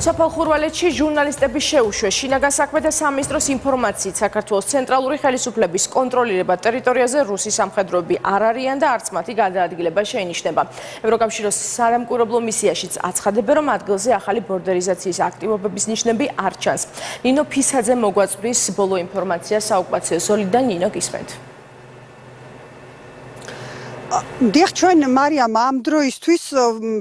სოფელ ხურვალეთში ჟურნალისტების შეუშვეს. შინაგან საქმეთა სამინისტროს ინფორმაციით, საქართველოს ცენტრალური ხელისუფლების კონტროლირება ტერიტორიაზე რუსი სამხედროები არ არიან და არც მათი გადაადგილება შეინიშნება. ევროკავშირის სარემკურებლო მისიაშიც აცხადებენ, რომ ადგილზე ახალი ბორდერიზაციის აქტივობების ნიშნები არ ჩანს. ნინო ფისაძე მოგვაწვდის ბოლო ინფორმაცია საოკუპაციო ზოლიდან. ნინო, გისმენთ. დიახ, ჩვენ მარიამ ამ დროისთვის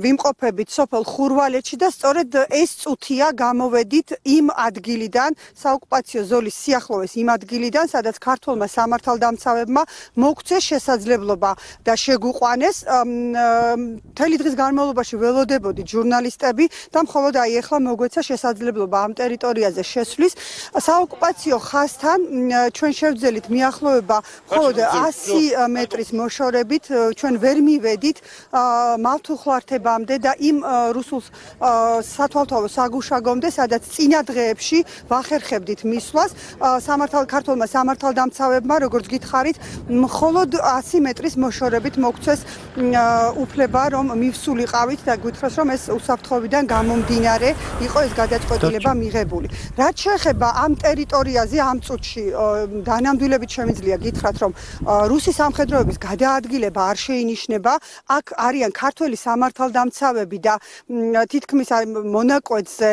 ვიმყოფებით სოფელ ხურვალეთში და სწორედ ეს წუთია გამოვედით იმ ადგილიდან, საოკუპაციო ზოლის სიახლოვეს იმ ადგილიდან, სადაც ქართველმა სამართალდამცავებმა მოგვცეს შესაძლებლობა და შეგვიყვანეს. მთელი დღის განმავლობაში ველოდებოდი ჟურნალისტები და მხოლოდ აი ახლა მოგვეცა შესაძლებლობა ამ ტერიტორიაზე შესვლის. საოკუპაციო ხაზთან ჩვენ შევძელით მიახლოება მხოლოდ 100 მეტრის მოშორებით. ჩვენ ვერ მივედით მავთუხლართებამდე და იმ რუსულ სათვალთვალო საგუშაგომდე, სადაც წინა დღეებში ვახერხებდით მისვლას. ქართველმა სამართალდამცავებმა, როგორც გითხარით, მხოლოდ 100 მეტრის მოშორებით მოგვცეს უფლება, რომ მივსულიყავით და გითხრას, რომ ეს უსაფრთხოებიდან გამომდინარე იყო ეს გადაწყვეტილება მიღებული. რაც შეეხება ამ ტერიტორიაზე ამ წუთში დანამდვილებით შემიძლია გითხრათ, რომ რუსი სამხედროების გადაადგილება არ შეინიშნება. აქ არიან ქართველი სამართალდამცავები და თითქმის მონაკვეთზე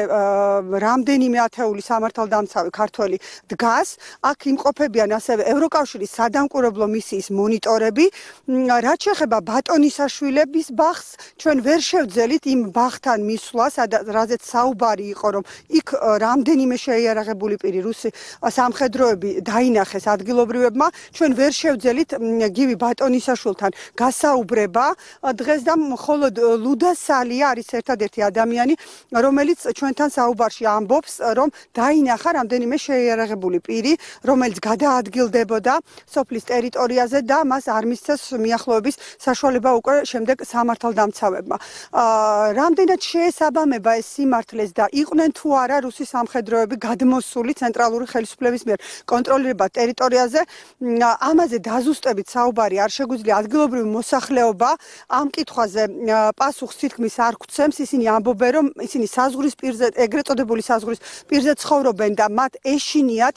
რამდენიმე ათეული სამართალდამცავი ქართველი დგას. აქ იმყოფებიან ასევე ევროკავშირის სადამკვირვებლო მისიის მონიტორები. რაც შეეხება ბატონისაშვილების ბაღს, ჩვენ ვერ შევძელით იმ ბაღთან მისვლას, რაზეც საუბარი იყო, რომ იქ რამდენიმე შეიარაღებული პირი რუსი სამხედროები დაინახეს ადგილობრივებმა. ჩვენ ვერ შევძელით გივი ბატონისაშვილთან გასაუბრება დღეს და მხოლოდ ლუდა სალია არის ერთადერთი ადამიანი, რომელიც ჩვენთან საუბარში ამბობს, რომ დაინახა რამდენიმე შეიარაღებული პირი, რომელიც გადაადგილდებოდა სოფლის ტერიტორიაზე და მას არ მისცეს მიახლოების საშუალება უკვე შემდეგ სამართალდამცავებმა. რამდენად შეესაბამება ეს სიმართლეს და იყვნენ თუ არა რუსი სამხედროები გადმოსული ცენტრალური ხელისუფლების მიერ კონტროლირება ტერიტორიაზე, ამაზე დაზუსტებით საუბარი არ შეგვიძლია. ადგილობრივი მოსახლეობა ამ კითხვაზე პასუხს თითქმის არ გვცემს. ისინი ამბობენ, რომ ისინი საზღვრის პირზე, ეგრეთ წოდებული საზღვრის პირზე ცხოვრობენ და მათ ეშინიათ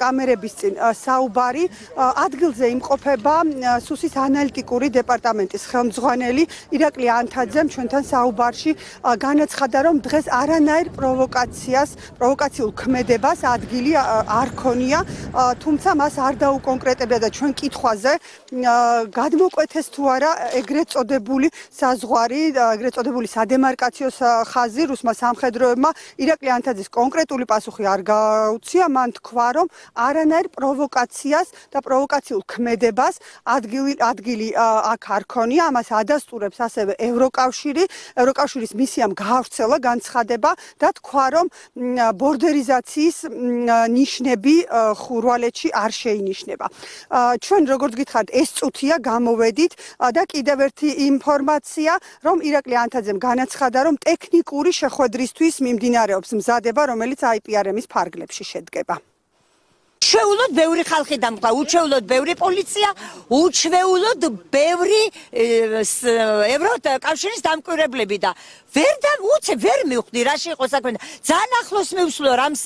კამერების წინ საუბარი. ადგილზე იმყოფება სუსის ანალიტიკური დეპარტამენტის ხელმძღვანელი ირაკლი ანთაძემ ჩვენთან საუბარში განაცხადა, რომ დღეს არანაირ პროვოკაციულ ქმედებას ადგილი არ ქონია, თუმცა მას არ დაუკონკრეტებდა და ჩვენ კითხვაზე გადმოკვეთეს თუ არა ეგრეთ წოდებული საზღვარი, ეგრეთ წოდებული სადემარკაციო ხაზი რუსმა სამხედროებმა, ირაკლი ანთაძის კონკრეტული პასუხი არ გაუცია. მან თქვა, რომ არანაირ პროვოკაციას და პროვოკაციულ ქმედებას ადგილი აქ არ ქონია. ამას ადასტურებს ასევე ევროკავშირის მისიამ გაავრცელა განცხადება და თქვა, რომ ბორდერიზაციის ნიშნები ხურვალეთში არ შეინიშნება. ჩვენ როგორც გითხარით, ეს წუთია გამოვედით და კიდევ ერთი ინფორმაცია, რომ ირაკლი ანთაძემ განაცხადა, რომ ტექნიკური შეხვედრისთვის მიმდინარეობს მზადება, რომელიც IPRM-ის ფარგლებში შედგება. უჩვეულოდ ბევრი ხალხი დამყვა, უჩვეულოდ ბევრი პოლიცია, უჩვეულოდ ბევრი ევროკავშირის დამკვირვებლები და ვერ მივხვდი რაში იყო საქმე. ძალიან ახლოს მივსვლო რამს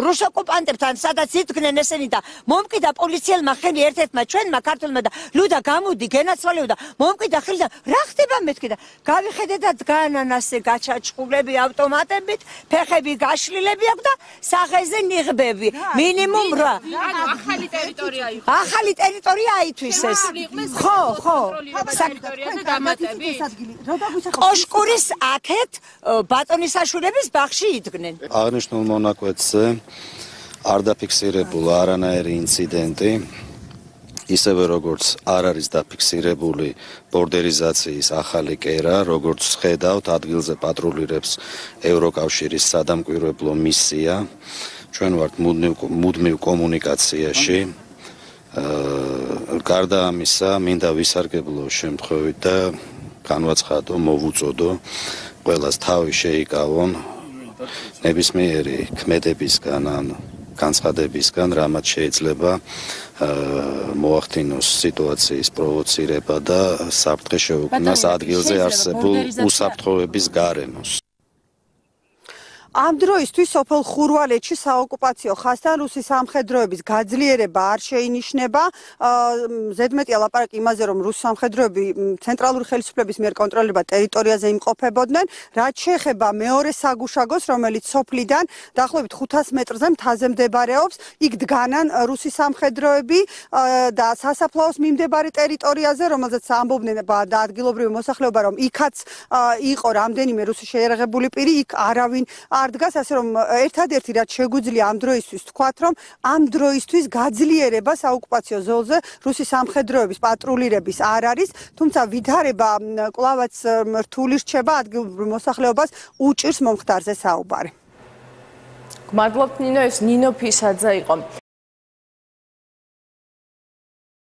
რუს ოკუპანტებთან, სადაც იდგნენ ესენი და მომკიდა პოლიციელმა ხელი ერთ-ერთმა ჩვენმა ქართველმა და ლუდა გამოდი გენაცვალეო და მომკიდა ხელი და რა ხდება მეთქი და გავიხედე და დგანან ასე გაჩაჭყულები ავტომატებით, ფეხები გაშლილები აქვს და სახეზე ნიღბები. მინიმუმ ახალი ტერიტორია იყო. ახალი ტერიტორია აითვის ეს. ხო. კოშკურის აქეთ ბატონისაშვილების ბაღში იდგნენ. აღნიშნულ მონაკვეთზე არ დაფიქსირებულა არანაირი ინციდენტი, ისევე როგორც არ არის დაფიქსირებული ბორდერიზაციის ახალი კერა, როგორც ხედავთ, ადგილზე პატრულირებს ევროკავშირის სადამკვირვებლო მისია. ჩვენ ვართ მუდმივ კომუნიკაციაში. გარდა ამისა, მინდა ვისარგებლო შემთხვევით და განვაცხადო, მოვუწოდო ყველას თავი შეიკავონ ნებისმიერი ქმედებისგან ან განცხადებისგან, რამაც შეიძლება მოახდინოს სიტუაციის პროვოცირება და საფრთხე შეუქმნას ადგილზე არსებულ უსაფრთხოების გარემოს. ამ დროისთვის სოფელ ხურვალეთში საოკუპაციო ხაზთან რუსის სამხედროების გაძლიერება არ შეინიშნება. ზედმეტია ლაპარაკი იმაზე, რომ რუსი სამხედროები ცენტრალური ხელისუფლების მიერ კონტროლირებად ტერიტორიაზე იმყოფებოდნენ, რაც შეეხება მეორე საგუშაგოს, რომელიც სოფლიდან დაახლოებით 500 მეტრზე მთაზე მდებარეობს. იქ დგანან რუსი სამხედროები და სასაფლაოს მიმდებარე ტერიტორიაზე, რომელზეც ამბობდნენ და ადგილობრივი მოსახლეობა, რომ იქაც იყო რამდენიმე რუსი შეიარაღებული პირი, იქ არავინ არ დგას, ასე რომ ერთადერთი რაც შეგვიძლია ამ დროისთვის თქვათ, რომ ამ დროისთვის გაძლიერება საოკუპაციო ზოლზე რუსი სამხედროების პატრულირების არ არის, თუმცა ვითარება კვლავაც რთული რჩება, ადგილობრივ მოსახლეობას უჭირს მომხდარზე საუბარი. გმადლობთ ნინო, ეს ნინო ფისაძე იყო.